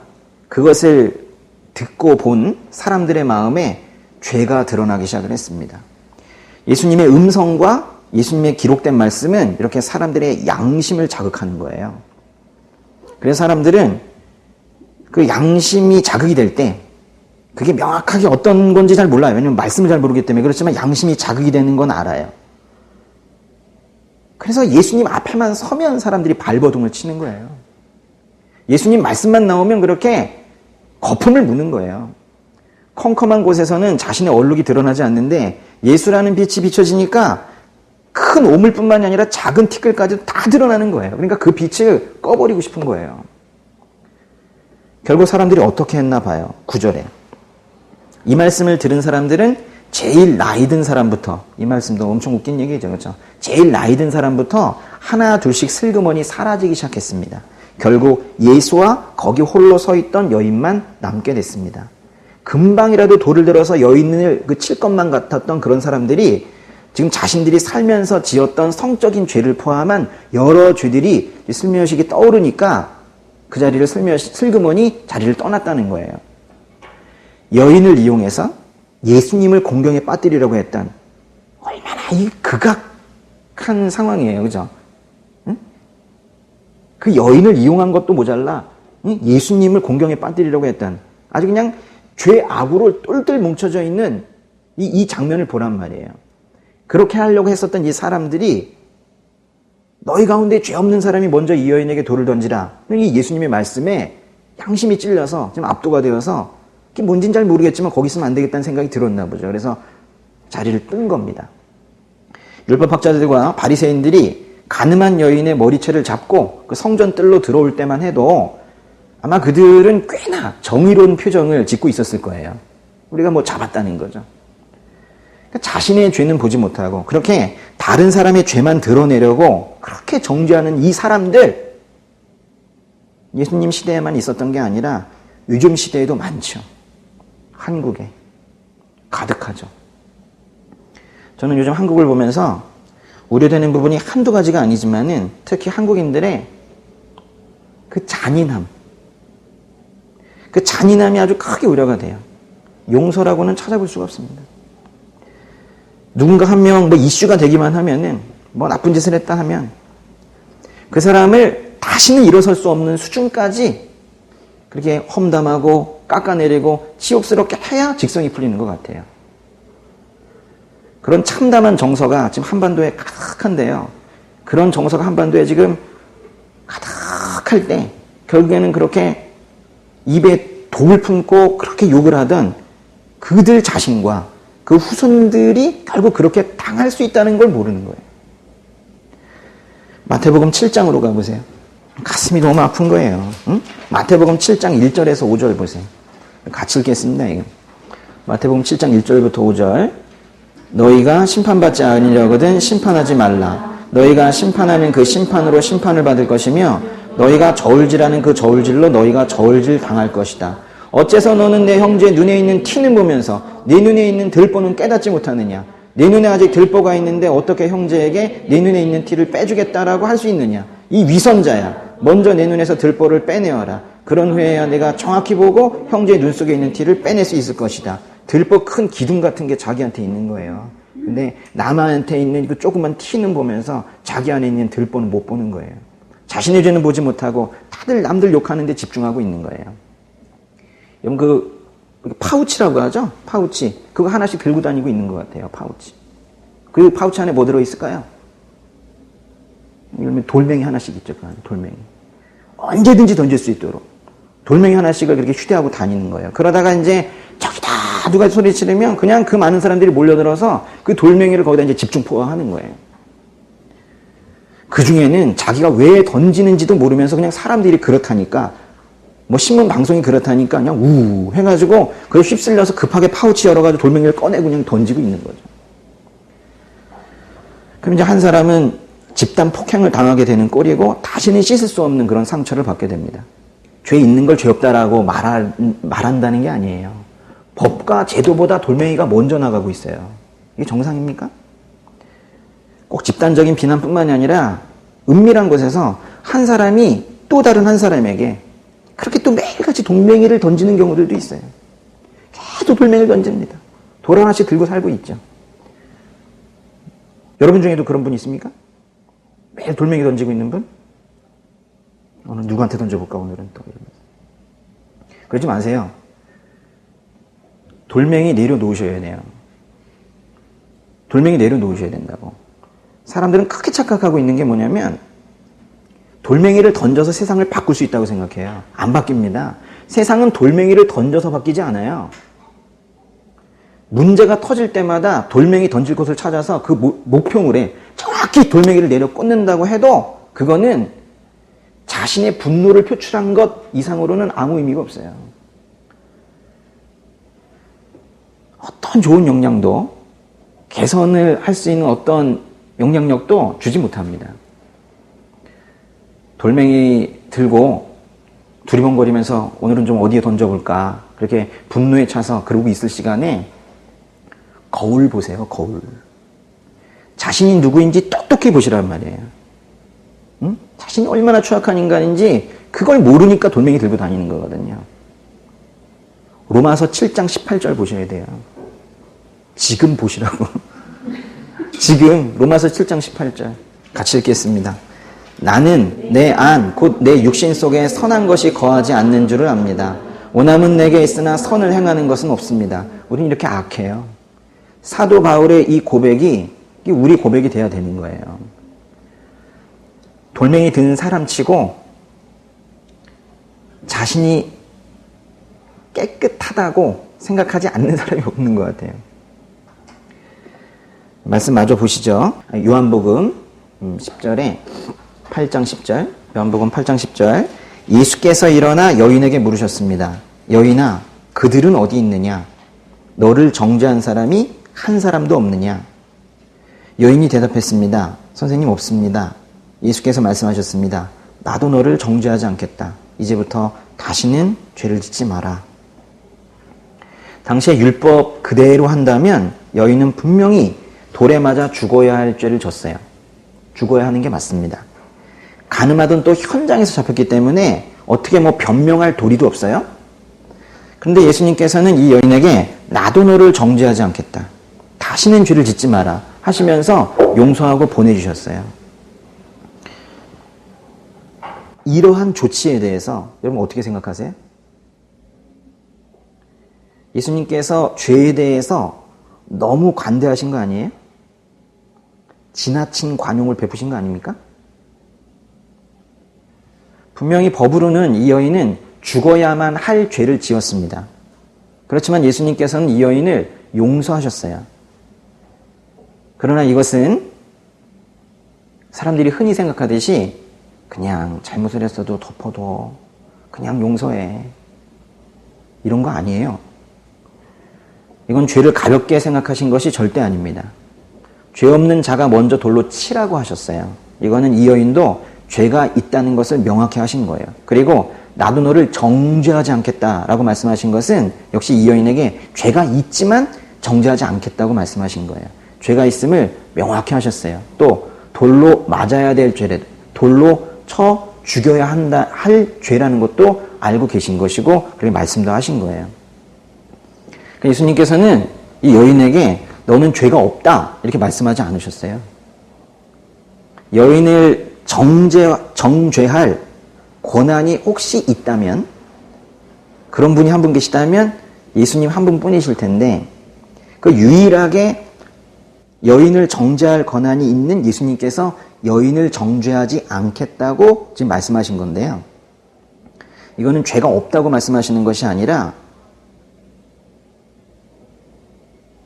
그것을 듣고 본 사람들의 마음에 죄가 드러나기 시작을 했습니다. 예수님의 음성과 예수님의 기록된 말씀은 이렇게 사람들의 양심을 자극하는 거예요. 그래서 사람들은 그 양심이 자극이 될 때 그게 명확하게 어떤 건지 잘 몰라요. 왜냐하면 말씀을 잘 모르기 때문에. 그렇지만 양심이 자극이 되는 건 알아요. 그래서 예수님 앞에만 서면 사람들이 발버둥을 치는 거예요. 예수님 말씀만 나오면 그렇게 거품을 무는 거예요. 컴컴한 곳에서는 자신의 얼룩이 드러나지 않는데 예수라는 빛이 비춰지니까 큰 오물뿐만이 아니라 작은 티끌까지도 다 드러나는 거예요. 그러니까 그 빛을 꺼버리고 싶은 거예요. 결국 사람들이 어떻게 했나 봐요. 9절에. 이 말씀을 들은 사람들은 제일 나이 든 사람부터, 이 말씀도 엄청 웃긴 얘기죠. 그렇죠? 제일 나이 든 사람부터 하나 둘씩 슬그머니 사라지기 시작했습니다. 결국 예수와 거기 홀로 서 있던 여인만 남게 됐습니다. 금방이라도 돌을 들어서 여인을 칠 것만 같았던 그런 사람들이 지금 자신들이 살면서 지었던 성적인 죄를 포함한 여러 죄들이 슬며시 떠오르니까 그 자리를 슬그머니 자리를 떠났다는 거예요. 여인을 이용해서 예수님을 공경에 빠뜨리려고 했던 얼마나 이 극악한 상황이에요. 그죠? 응? 그 여인을 이용한 것도 모자라 예수님을 공경에 빠뜨리려고 했던 아주 그냥 죄악으로 똘똘 뭉쳐져 있는 이 장면을 보란 말이에요. 그렇게 하려고 했었던 이 사람들이 너희 가운데 죄 없는 사람이 먼저 이 여인에게 돌을 던지라. 이 예수님의 말씀에 양심이 찔려서 지금 압도가 되어서 그게 뭔지는 잘 모르겠지만 거기 있으면 안 되겠다는 생각이 들었나 보죠. 그래서 자리를 뜬 겁니다. 율법학자들과 바리새인들이 가늠한 여인의 머리채를 잡고 그 성전 뜰로 들어올 때만 해도 아마 그들은 꽤나 정의로운 표정을 짓고 있었을 거예요. 우리가 뭐 잡았다는 거죠. 자신의 죄는 보지 못하고 그렇게 다른 사람의 죄만 드러내려고 그렇게 정죄하는 이 사람들, 예수님 시대에만 있었던 게 아니라 요즘 시대에도 많죠. 한국에 가득하죠. 저는 요즘 한국을 보면서 우려되는 부분이 한두 가지가 아니지만은 특히 한국인들의 그 잔인함, 그 잔인함이 아주 크게 우려가 돼요. 용서라고는 찾아볼 수가 없습니다. 누군가 한 명 이슈가 되기만 하면은 나쁜 짓을 했다 하면 그 사람을 다시는 일어설 수 없는 수준까지 그렇게 험담하고 깎아내리고 치욕스럽게 해야 직성이 풀리는 것 같아요. 그런 참담한 정서가 지금 한반도에 가득한데요. 그런 정서가 한반도에 지금 가득할 때 결국에는 그렇게 입에 독을 품고 그렇게 욕을 하던 그들 자신과 그 후손들이 결국 그렇게 당할 수 있다는 걸 모르는 거예요. 마태복음 7장으로 가보세요. 가슴이 너무 아픈 거예요. 응? 마태복음 7장 1절에서 5절 보세요. 같이 읽겠습니다. 이거. 마태복음 7장 1절부터 5절. 너희가 심판받지 아니려거든 심판하지 말라. 너희가 심판하는 그 심판으로 심판을 받을 것이며 너희가 저울질하는 그 저울질로 너희가 저울질 당할 것이다. 어째서 너는 내 형제 눈에 있는 티는 보면서 네 눈에 있는 들보는 깨닫지 못하느냐? 내 눈에 아직 들보가 있는데 어떻게 형제에게 내 눈에 있는 티를 빼주겠다라고 할 수 있느냐? 이 위선자야. 먼저 내 눈에서 들보를 빼내어라. 그런 후에야 내가 정확히 보고 형제의 눈 속에 있는 티를 빼낼 수 있을 것이다. 들보 큰 기둥 같은 게 자기한테 있는 거예요. 근데 남한테 있는 그 조그만 티는 보면서 자기 안에 있는 들보는 못 보는 거예요. 자신의 죄는 보지 못하고 다들 남들 욕하는데 집중하고 있는 거예요. 여러분 그 파우치라고 하죠? 파우치. 그거 하나씩 들고 다니고 있는 것 같아요. 파우치. 그 파우치 안에 뭐 들어있을까요? 이러면 돌멩이 하나씩 있죠. 그 안에 돌멩이. 언제든지 던질 수 있도록. 돌멩이 하나씩을 그렇게 휴대하고 다니는 거예요. 그러다가 이제 저기다 누가 소리 지르면 그냥 그 많은 사람들이 몰려들어서 그 돌멩이를 거기다 이제 집중 포화하는 거예요. 그 중에는 자기가 왜 던지는지도 모르면서 그냥 사람들이 그렇다니까 뭐 신문 방송이 그렇다니까 그냥 우 해가지고 그걸 휩쓸려서 급하게 파우치 열어가지고 돌멩이를 꺼내고 그냥 던지고 있는 거죠. 그럼 이제 한 사람은 집단 폭행을 당하게 되는 꼴이고 다시는 씻을 수 없는 그런 상처를 받게 됩니다. 죄 있는 걸 죄 없다라고 말한다는 게 아니에요. 법과 제도보다 돌멩이가 먼저 나가고 있어요. 이게 정상입니까? 꼭 집단적인 비난뿐만이 아니라 은밀한 곳에서 한 사람이 또 다른 한 사람에게 그렇게 또 매일같이 돌멩이를 던지는 경우들도 있어요. 계속 돌멩이를 던집니다. 돌 하나씩 들고 살고 있죠. 여러분 중에도 그런 분 있습니까? 매일 돌멩이 던지고 있는 분? 오늘 누구한테 던져볼까 오늘은 또 이러면서. 그러지 마세요. 돌멩이 내려놓으셔야 돼요. 돌멩이 내려놓으셔야 된다고. 사람들은 크게 착각하고 있는 게 뭐냐면 돌멩이를 던져서 세상을 바꿀 수 있다고 생각해요. 안 바뀝니다. 세상은 돌멩이를 던져서 바뀌지 않아요. 문제가 터질 때마다 돌멩이 던질 곳을 찾아서 그 목표물에 정확히 돌멩이를 내려 꽂는다고 해도 그거는 자신의 분노를 표출한 것 이상으로는 아무 의미가 없어요. 어떤 좋은 역량도 개선을 할 수 있는 어떤 영향력도 주지 못합니다. 돌멩이 들고 두리번거리면서 오늘은 좀 어디에 던져볼까 그렇게 분노에 차서 그러고 있을 시간에 거울 보세요. 거울. 자신이 누구인지 똑똑히 보시란 말이에요. 응? 자신이 얼마나 추악한 인간인지 그걸 모르니까 돌멩이 들고 다니는 거거든요. 로마서 7장 18절 보셔야 돼요. 지금 보시라고. 지금 로마서 7장 18절 같이 읽겠습니다. 나는 내 안 곧 내 육신 속에 선한 것이 거하지 않는 줄을 압니다. 원함은 내게 있으나 선을 행하는 것은 없습니다. 우리는 이렇게 악해요. 사도 바울의 이 고백이 우리 고백이 돼야 되는 거예요. 돌멩이 든 사람치고 자신이 깨끗하다고 생각하지 않는 사람이 없는 것 같아요. 말씀 마저 보시죠. 요한복음 10절에 8장 10절 요한복음 8장 10절 예수께서 일어나 여인에게 물으셨습니다. 여인아 그들은 어디 있느냐? 너를 정죄한 사람이 한 사람도 없느냐? 여인이 대답했습니다. 선생님 없습니다. 예수께서 말씀하셨습니다. 나도 너를 정죄하지 않겠다. 이제부터 다시는 죄를 짓지 마라. 당시의 율법 그대로 한다면 여인은 분명히 돌에 맞아 죽어야 할 죄를 졌어요. 죽어야 하는 게 맞습니다. 가늠하던 또 현장에서 잡혔기 때문에 어떻게 뭐 변명할 도리도 없어요. 그런데 예수님께서는 이 여인에게 나도 너를 정죄하지 않겠다. 다시는 죄를 짓지 마라 하시면서 용서하고 보내주셨어요. 이러한 조치에 대해서 여러분 어떻게 생각하세요? 예수님께서 죄에 대해서 너무 관대하신 거 아니에요? 지나친 관용을 베푸신 거 아닙니까? 분명히 법으로는 이 여인은 죽어야만 할 죄를 지었습니다. 그렇지만 예수님께서는 이 여인을 용서하셨어요. 그러나 이것은 사람들이 흔히 생각하듯이 그냥 잘못을 했어도 덮어둬. 그냥 용서해. 이런 거 아니에요. 이건 죄를 가볍게 생각하신 것이 절대 아닙니다. 죄 없는 자가 먼저 돌로 치라고 하셨어요. 이거는 이 여인도 죄가 있다는 것을 명확히 하신 거예요. 그리고 나도 너를 정죄하지 않겠다라고 말씀하신 것은 역시 이 여인에게 죄가 있지만 정죄하지 않겠다고 말씀하신 거예요. 죄가 있음을 명확히 하셨어요. 또 돌로 맞아야 될 죄래, 돌로 쳐 죽여야 할 죄라는 것도 알고 계신 것이고 그렇게 말씀도 하신 거예요. 예수님께서는 이 여인에게 너는 죄가 없다 이렇게 말씀하지 않으셨어요. 여인을 정죄할 권한이 혹시 있다면, 그런 분이 한 분 계시다면 예수님 한 분뿐이실 텐데, 그 유일하게 여인을 정죄할 권한이 있는 예수님께서 여인을 정죄하지 않겠다고 지금 말씀하신 건데요. 이거는 죄가 없다고 말씀하시는 것이 아니라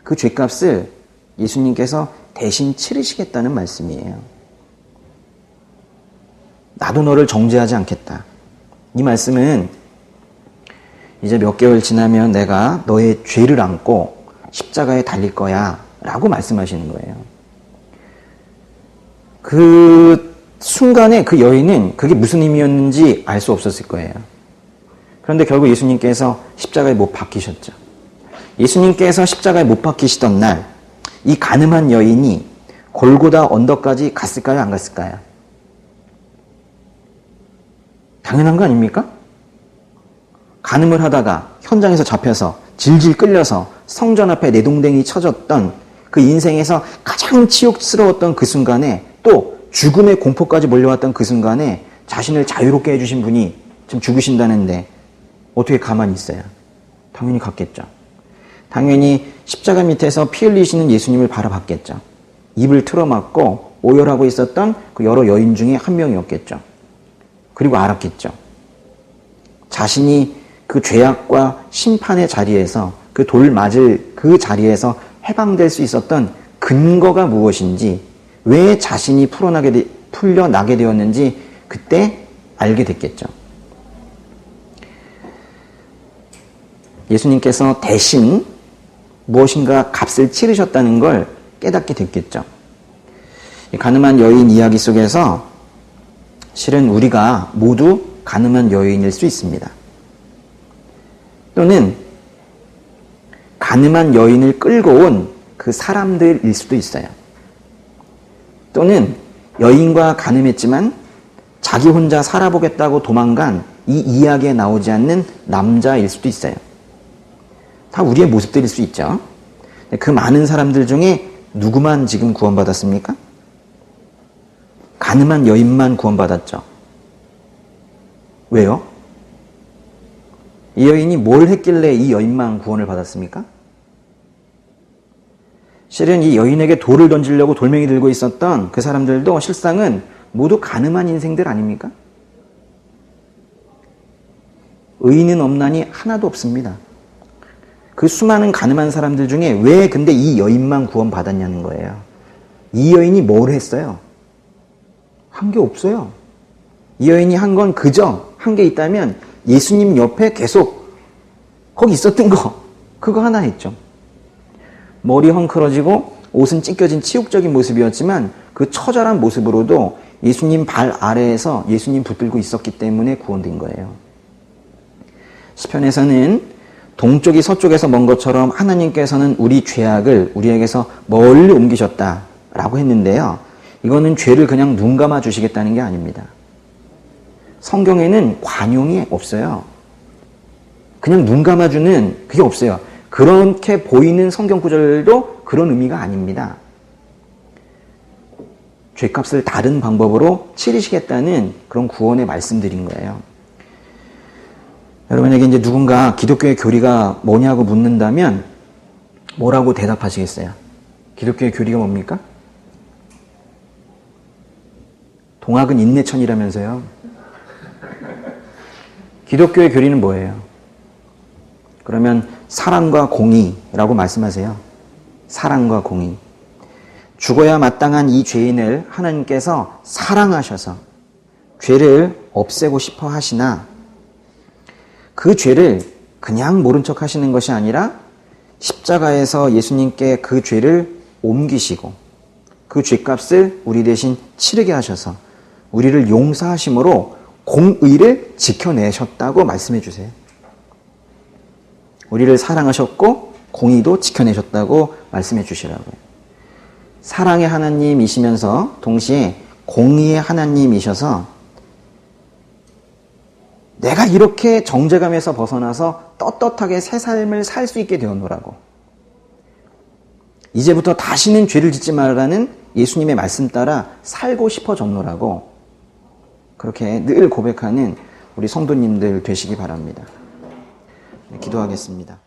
그 죄값을 예수님께서 대신 치르시겠다는 말씀이에요. 나도 너를 정죄하지 않겠다. 이 말씀은 이제 몇 개월 지나면 내가 너의 죄를 안고 십자가에 달릴 거야 라고 말씀하시는 거예요. 그 순간에 그 여인은 그게 무슨 의미였는지 알 수 없었을 거예요. 그런데 결국 예수님께서 십자가에 못 박히셨죠. 예수님께서 십자가에 못 박히시던 날, 이 가늠한 여인이 골고다 언덕까지 갔을까요? 안 갔을까요? 당연한 거 아닙니까? 간음을 하다가 현장에서 잡혀서 질질 끌려서 성전 앞에 내동댕이 쳐졌던 그 인생에서 가장 치욕스러웠던 그 순간에, 또 죽음의 공포까지 몰려왔던 그 순간에 자신을 자유롭게 해주신 분이 지금 죽으신다는데 어떻게 가만히 있어요? 당연히 갔겠죠. 당연히 십자가 밑에서 피 흘리시는 예수님을 바라봤겠죠. 입을 틀어막고 오열하고 있었던 그 여러 여인 중에 한 명이었겠죠. 그리고 알았겠죠. 자신이 그 죄악과 심판의 자리에서, 그 돌 맞을 그 자리에서 해방될 수 있었던 근거가 무엇인지, 왜 자신이 풀려나게 되었는지 그때 알게 됐겠죠. 예수님께서 대신 무엇인가 값을 치르셨다는 걸 깨닫게 됐겠죠. 가늠한 여인 이야기 속에서 실은 우리가 모두 가늠한 여인일 수 있습니다. 또는 가늠한 여인을 끌고 온 그 사람들일 수도 있어요. 또는 여인과 가늠했지만 자기 혼자 살아보겠다고 도망간 이 이야기에 나오지 않는 남자일 수도 있어요. 다 우리의 모습들일 수 있죠. 그 많은 사람들 중에 누구만 지금 구원받았습니까? 가늠한 여인만 구원받았죠. 왜요? 이 여인이 뭘 했길래 이 여인만 구원을 받았습니까? 실은 이 여인에게 돌을 던지려고 돌멩이 들고 있었던 그 사람들도 실상은 모두 가늠한 인생들 아닙니까? 의인은 없나니 하나도 없습니다. 그 수많은 가늠한 사람들 중에 왜 근데 이 여인만 구원받았냐는 거예요. 이 여인이 뭘 했어요? 한 게 없어요. 이 여인이 한 건 그저 한 게 있다면 예수님 옆에 계속 거기 있었던 거, 그거 하나 했죠. 머리 헝클어지고 옷은 찢겨진 치욕적인 모습이었지만 그 처절한 모습으로도 예수님 발 아래에서 예수님 붙들고 있었기 때문에 구원된 거예요. 시편에서는 동쪽이 서쪽에서 먼 것처럼 하나님께서는 우리 죄악을 우리에게서 멀리 옮기셨다라고 했는데요. 이거는 죄를 그냥 눈 감아 주시겠다는 게 아닙니다. 성경에는 관용이 없어요. 그냥 눈 감아주는 그게 없어요. 그렇게 보이는 성경 구절도 그런 의미가 아닙니다. 죄값을 다른 방법으로 치르시겠다는 그런 구원의 말씀드린 거예요. 여러분에게 이제 누군가 기독교의 교리가 뭐냐고 묻는다면 뭐라고 대답하시겠어요? 기독교의 교리가 뭡니까? 동학은 인내천이라면서요. 기독교의 교리는 뭐예요? 그러면 사랑과 공의라고 말씀하세요. 사랑과 공의. 죽어야 마땅한 이 죄인을 하나님께서 사랑하셔서 죄를 없애고 싶어 하시나 그 죄를 그냥 모른 척 하시는 것이 아니라 십자가에서 예수님께 그 죄를 옮기시고 그 죄값을 우리 대신 치르게 하셔서 우리를 용서하심으로 공의를 지켜내셨다고 말씀해 주세요. 우리를 사랑하셨고 공의도 지켜내셨다고 말씀해 주시라고요. 사랑의 하나님이시면서 동시에 공의의 하나님이셔서 내가 이렇게 정죄감에서 벗어나서 떳떳하게 새 삶을 살 수 있게 되었노라고. 이제부터 다시는 죄를 짓지 말라는 예수님의 말씀 따라 살고 싶어졌노라고. 그렇게 늘 고백하는 우리 성도님들 되시기 바랍니다. 기도하겠습니다.